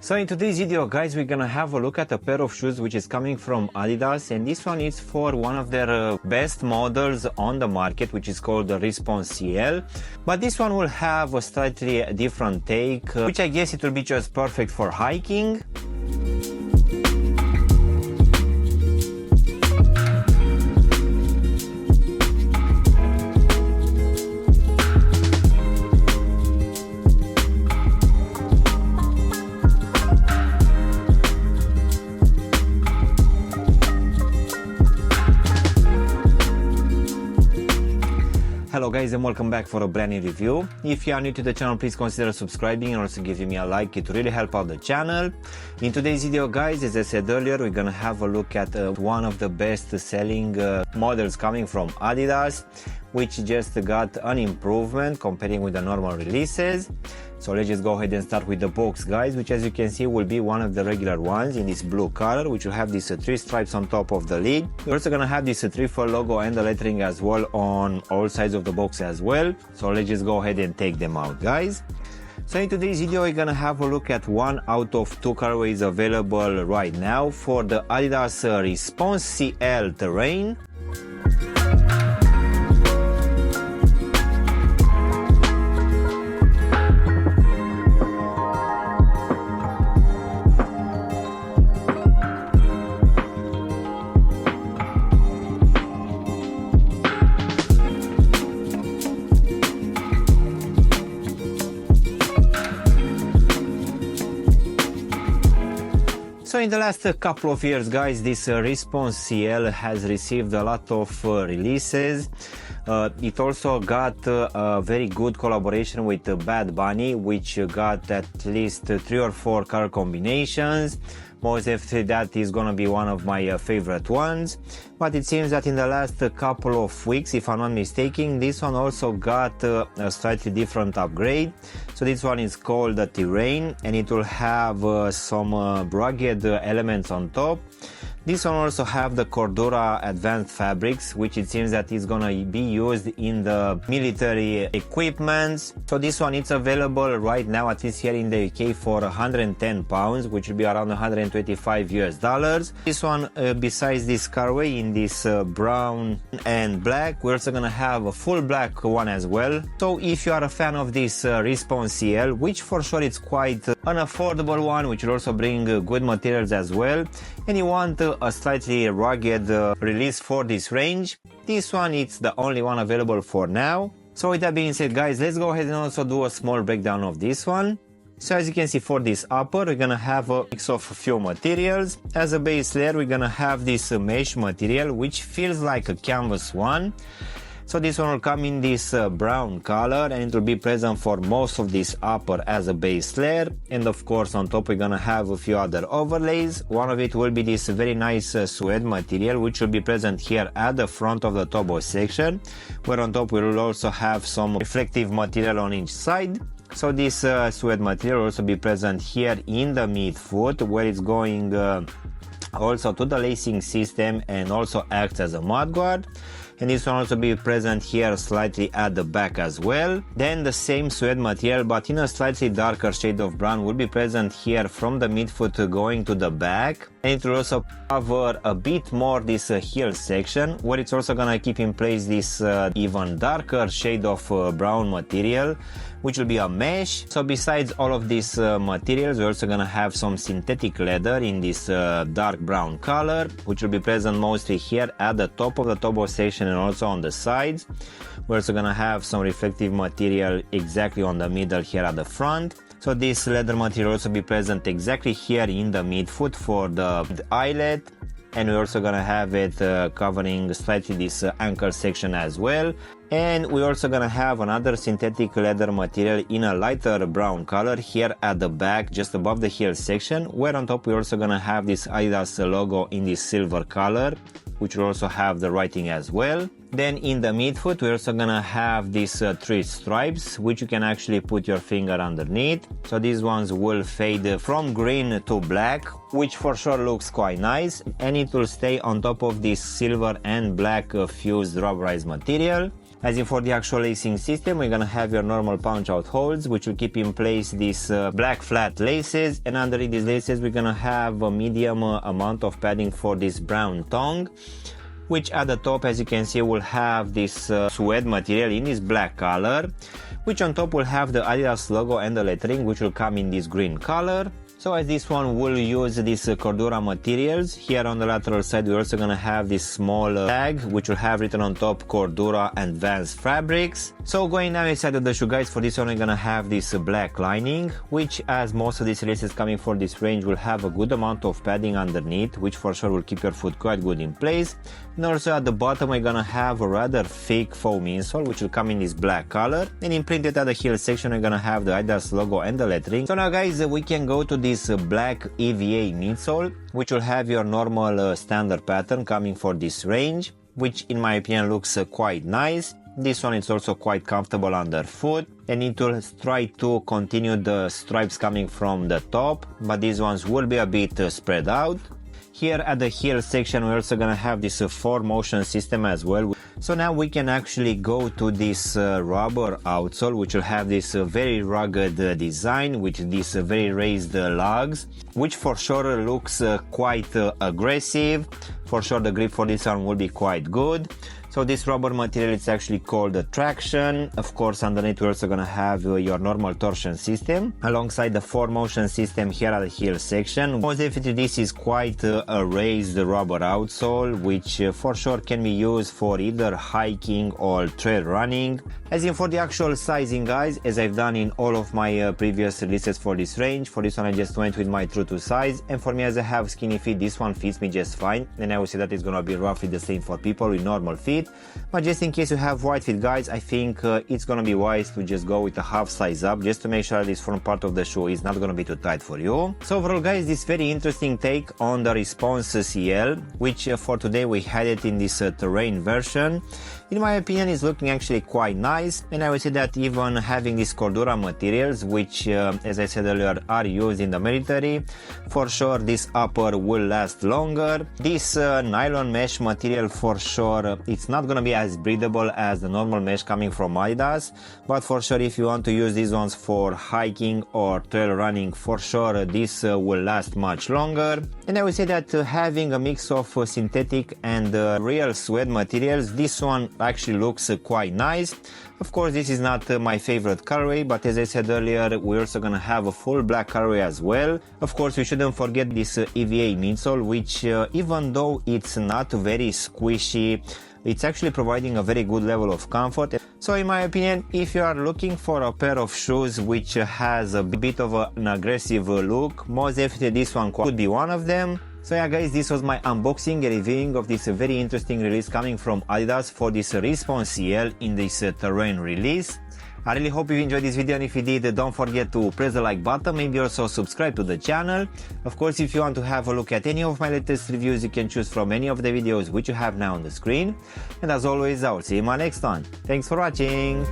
So in today's video, guys, we're gonna have a look at a pair of shoes which is coming from Adidas, and this one is for one of their best models on the market, which is called the Response CL. But this one will have a slightly different take, which I guess it will be just perfect for hiking. Hello guys, and welcome back for a brand new review. If you are new to the channel, please consider subscribing and also giving me a like. It really help out the channel. In today's video, guys, as I said earlier, we're gonna have a look at one of the best selling models coming from Adidas, which just got an improvement comparing with the normal releases. So let's just go ahead and start with the box, guys, which as you can see will be one of the regular ones in this blue color, which will have these three stripes on top of the lid. We're also gonna have this 3-4 logo and the lettering as well on all sides of the box as well. So let's just go ahead and take them out, guys. So in today's video, we're gonna have a look at one out of two colorways available right now for the Adidas Response CL Terrain. So in the last couple of years, guys, this Response CL has received a lot of releases. It also got a very good collaboration with Bad Bunny, which got at least 3 or 4 color combinations. Most definitely that is gonna be one of my favorite ones. But it seems that in the last couple of weeks, if I'm not mistaken, this one also got a slightly different upgrade. So this one is called the Terrain, and it will have some rugged elements on top. This one also have the Cordura advanced fabrics, which it seems that is gonna be used in the military equipment. So this one it's available right now, at least here in the UK, for £110, which will be around $125 US. This one, besides this colorway in this brown and black, we're also gonna have a full black one as well. So if you are a fan of this Response CL, which for sure it's quite an affordable one, which will also bring good materials as well, and you want a slightly rugged release for this range, this one it's the only one available for now. So with that being said, guys, let's go ahead and also do a small breakdown of this one. So as you can see, for this upper, we're gonna have a mix of a few materials. As a base layer, we're gonna have this mesh material, which feels like a canvas one. So this one will come in this brown color, and it will be present for most of this upper as a base layer. And of course on top we're gonna have a few other overlays. One of it will be this very nice suede material, which will be present here at the front of the tobo section, where on top we will also have some reflective material on each side. So this suede material will also be present here in the midfoot, where it's going also to the lacing system and also acts as a mudguard. And this one also be present here slightly at the back as well. Then the same suede material, but in a slightly darker shade of brown, will be present here from the midfoot going to the back. And it will also cover a bit more this heel section, where it's also gonna keep in place this even darker shade of brown material, which will be a mesh. So besides all of these materials, we're also gonna have some synthetic leather in this dark brown color, which will be present mostly here at the top of the tobo section and also on the sides. We're also gonna have some reflective material exactly on the middle here at the front. So this leather material will also be present exactly here in the midfoot for the eyelet. And we're also gonna have it covering slightly this ankle section as well. And we're also gonna have another synthetic leather material in a lighter brown color here at the back, just above the heel section, where on top we're also gonna have this Adidas logo in this silver color, which will also have the writing as well. Then in the midfoot, we're also gonna have these 3 stripes, which you can actually put your finger underneath. So these ones will fade from green to black, which for sure looks quite nice, and it will stay on top of this silver and black fused rubberized material. As in for the actual lacing system, we're gonna have your normal punch out holes, which will keep in place these black flat laces, and underneath these laces we're gonna have a medium amount of padding for this brown tongue, which at the top, as you can see, will have this suede material in this black color, which on top will have the Adidas logo and the lettering, which will come in this green color. So as this one will use these Cordura materials, here on the lateral side we're also gonna have this small tag which will have written on top Cordura Advanced Fabrics. So going now inside of the shoe, guys, for this one we're gonna have this black lining, which, as most of these laces coming for this range, will have a good amount of padding underneath, which for sure will keep your foot quite good in place. And also at the bottom we're gonna have a rather thick foam insole, which will come in this black color, and imprinted at the heel section we're gonna have the Adidas logo and the lettering. So now, guys, we can go to this black EVA midsole, which will have your normal standard pattern coming for this range, which in my opinion looks quite nice. This one is also quite comfortable underfoot, and it will try to continue the stripes coming from the top, but these ones will be a bit spread out. Here at the heel section we're also gonna have this 4-motion system as well. So now we can actually go to this rubber outsole, which will have this very rugged design with these very raised lugs, which for sure looks quite aggressive. For sure the grip for this one will be quite good. So this rubber material is actually called traction. Of course, underneath we're also gonna have your normal torsion system alongside the 4-motion system here at the heel section. Most definitely this is quite a raised rubber outsole, which for sure can be used for either hiking or trail running. As in for the actual sizing, guys, as I've done in all of my previous releases for this range, for this one I just went with my true to size, and for me, as I have skinny feet, this one fits me just fine, and I will say that it's gonna be roughly the same for people with normal feet. But just in case you have wide feet, guys, I think it's gonna be wise to just go with a half size up, just to make sure this front part of the shoe is not gonna be too tight for you. So overall, guys, this very interesting take on the Response CL, which for today we had it in this terrain version. In my opinion, is looking actually quite nice, and I would say that even having these Cordura materials, which as I said earlier are used in the military, for sure this upper will last longer. This nylon mesh material, for sure it's not gonna be as breathable as the normal mesh coming from Adidas, but for sure if you want to use these ones for hiking or trail running, for sure this will last much longer. And I would say that having a mix of synthetic and real suede materials, this one actually looks quite nice. Of course, this is not my favorite colorway, but as I said earlier, we're also gonna have a full black colorway as well. Of course, we shouldn't forget this EVA midsole, which even though it's not very squishy, it's actually providing a very good level of comfort. So in my opinion, if you are looking for a pair of shoes which has a bit of an aggressive look, most definitely this one could be one of them. So yeah, guys, this was my unboxing and reviewing of this very interesting release coming from Adidas for this Response CL in this terrain release. I really hope you enjoyed this video, and if you did, don't forget to press the like button, maybe also subscribe to the channel. Of course, if you want to have a look at any of my latest reviews, you can choose from any of the videos which you have now on the screen. And as always, I will see you in my next one. Thanks for watching!